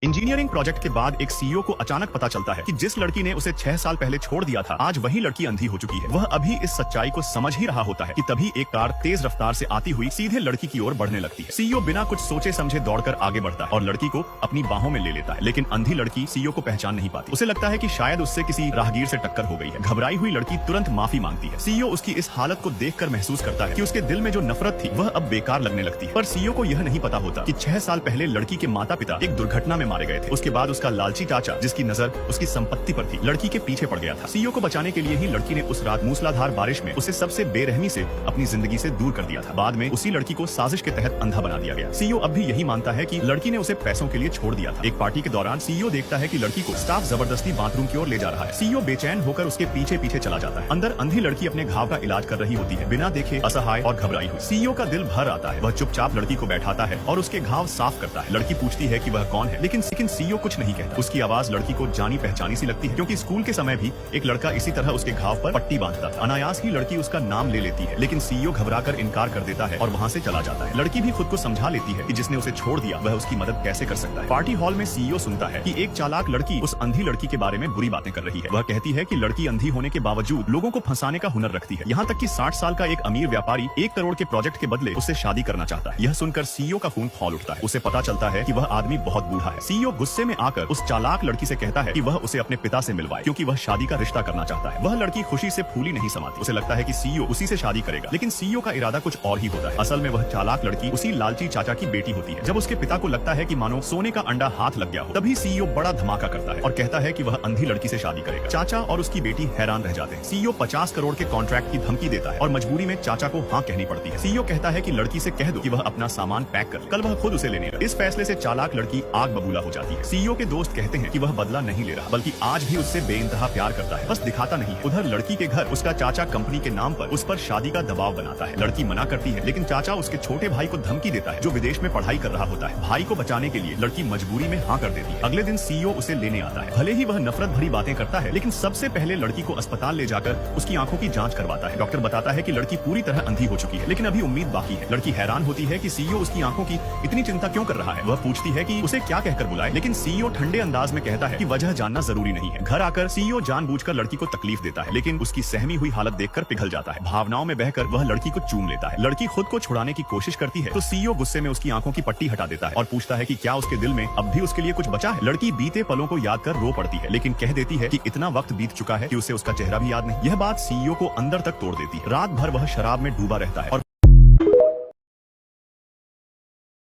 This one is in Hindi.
इंजीनियरिंग प्रोजेक्ट के बाद एक सीईओ को अचानक पता चलता है कि जिस लड़की ने उसे 6 साल पहले छोड़ दिया था, आज वही लड़की अंधी हो चुकी है। वह अभी इस सच्चाई को समझ ही रहा होता है कि तभी एक कार तेज रफ्तार से आती हुई सीधे लड़की की ओर बढ़ने लगती है। सीईओ बिना कुछ सोचे समझे दौड़कर आगे बढ़ता है और लड़की को अपनी बाहों में ले लेता है, लेकिन अंधी लड़की सीईओ को पहचान नहीं पाती। उसे लगता है कि शायद उससे किसी राहगीर से टक्कर हो गई है। घबराई हुई लड़की तुरंत माफी मांगती है। सीईओ उसकी इस हालत को देखकर महसूस करता है कि उसके दिल में जो नफरत थी वह अब बेकार लगने लगती है। पर सीईओ को यह नहीं पता होता कि 6 साल पहले लड़की के माता पिता एक दुर्घटना में मारे गए थे। उसके बाद उसका लालची चाचा, जिसकी नजर उसकी संपत्ति पर थी, लड़की के पीछे पड़ गया था। सीईओ को बचाने के लिए ही लड़की ने उस रात मूसलाधार बारिश में उसे सबसे बेरहमी से अपनी जिंदगी से दूर कर दिया था। बाद में उसी लड़की को साजिश के तहत अंधा बना दिया गया। सीईओ अब भी यही मानता है कि लड़की ने उसे पैसों के लिए छोड़ दिया था। एक पार्टी के दौरान सीईओ देखता है कि लड़की को स्टाफ जबरदस्ती बाथरूम की ओर ले जा रहा है। सीईओ बेचैन होकर उसके पीछे पीछे चला जाता है। अंदर अंधी लड़की अपने घाव का इलाज कर रही होती है, बिना देखे, असहाय और घबराई हुई। सीईओ का दिल भर आता है। वह चुपचाप लड़की को बैठाता है और उसके घाव साफ करता है। लड़की पूछती है कि वह कौन है, लेकिन सीईओ कुछ नहीं कहता। उसकी आवाज लड़की को जानी पहचानी सी लगती है, क्योंकि स्कूल के समय भी एक लड़का इसी तरह उसके घाव पर पट्टी बांधता था। अनायास ही लड़की उसका नाम ले लेती है, लेकिन सीईओ घबराकर इनकार कर देता है और वहाँ से चला जाता है। लड़की भी खुद को समझा लेती है कि जिसने उसे छोड़ दिया वह उसकी मदद कैसे कर सकता है। पार्टी हॉल में सीईओ सुनता है कि एक चालाक लड़की उस अंधी लड़की के बारे में बुरी बातें कर रही है। वह कहती है कि लड़की अंधी होने के बावजूद लोगों को फंसाने का हुनर रखती है। यहाँ तक कि 60 साल का एक अमीर व्यापारी 1 करोड़ के प्रोजेक्ट के बदले उससे शादी करना चाहता है। यह सुनकर सीईओ का खून खौल उठता है। उसे पता चलता है कि वह आदमी बहुत बूढ़ा है। सीईओ गुस्से में आकर उस चालाक लड़की से कहता है कि वह उसे अपने पिता से मिलवाए, क्योंकि वह शादी का रिश्ता करना चाहता है। वह लड़की खुशी से फूली नहीं समाती। उसे लगता है कि सीईओ उसी से शादी करेगा, लेकिन सीईओ का इरादा कुछ और ही होता है। असल में वह चालाक लड़की उसी लालची चाचा की बेटी होती है। जब उसके पिता को लगता है कि मानो सोने का अंडा हाथ लग गया हो, तभी सीईओ बड़ा धमाका करता है और कहता है कि वह अंधी लड़की से शादी करेगा। चाचा और उसकी बेटी हैरान रह जाते हैं। सीईओ 50 करोड़ के कॉन्ट्रैक्ट की धमकी देता है और मजबूरी में चाचा को हाँ कहनी पड़ती है। सीईओ कहता है कि लड़की से कह दो कि वह अपना सामान पैक कर, कल वह खुद उसे लेने आए। इस फैसले से चालाक लड़की आग बबूला हो जाती है। सीईओ के दोस्त कहते हैं कि वह बदला नहीं ले रहा, बल्कि आज भी उससे बेइंतहा प्यार करता है, बस दिखाता नहीं है। उधर लड़की के घर उसका चाचा कंपनी के नाम पर उस पर शादी का दबाव बनाता है। लड़की मना करती है, लेकिन चाचा उसके छोटे भाई को धमकी देता है, जो विदेश में पढ़ाई कर रहा होता है। भाई को बचाने के लिए लड़की मजबूरी में हाँ कर देती है। अगले दिन सीईओ उसे लेने आता है। भले ही वह नफरत भरी बातें करता है, लेकिन सबसे पहले लड़की को अस्पताल ले जाकर उसकी आंखों की जांच करवाता है। डॉक्टर बताता है कि लड़की पूरी तरह अंधी हो चुकी है, लेकिन अभी उम्मीद बाकी है। लड़की हैरान होती है कि सीईओ उसकी आंखों की इतनी चिंता क्यों कर रहा है। वह पूछती है कि उसे क्या कहकर बुलाए, लेकिन सीईओ ठंडे अंदाज में कहता है कि वजह जानना जरूरी नहीं है। घर आकर सीईओ जानबूझकर लड़की को तकलीफ देता है, लेकिन उसकी सहमी हुई हालत देखकर पिघल जाता है। भावनाओं में बहकर वह लड़की को चूम लेता है। लड़की खुद को छुड़ाने की कोशिश करती है तो सीईओ गुस्से में उसकी आंखों की पट्टी हटा देता है और पूछता है कि क्या उसके दिल में अब भी उसके लिए कुछ बचा है। लड़की बीते पलों को याद कर रो पड़ती है, लेकिन कह देती है कि इतना वक्त बीत चुका है कि उसे उसका चेहरा भी याद नहीं। यह बात सीईओ को अंदर तक तोड़ देती है। रात भर वह शराब में डूबा रहता है और